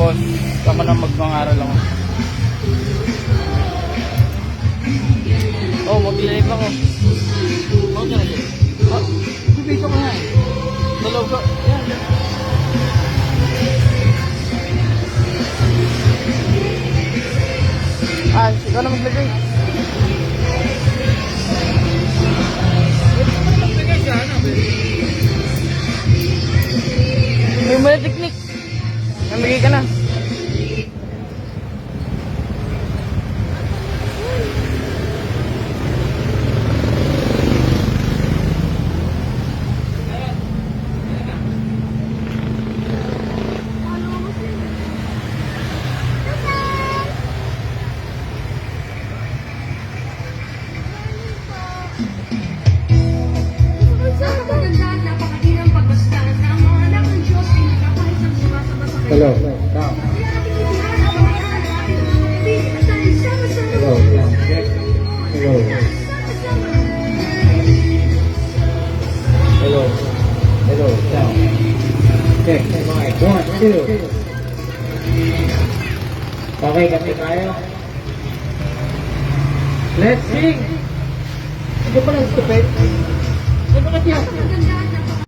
Tapos, tama na magmangaral ako. Oh, mag-live ako. Oh, talaga. Ah, bibito ko nga eh. Dalaw ko. Yan. Ah, ikaw na maglagay. May mali teknik. Namigay ka na. Hello. Now. Hello. Check. Hello. Hello. Hello. Now. Check. Mic. 1, 2. Okay, kasi tayo. Let's sing! Hindi pa lang stupid. Ano ka tiyak?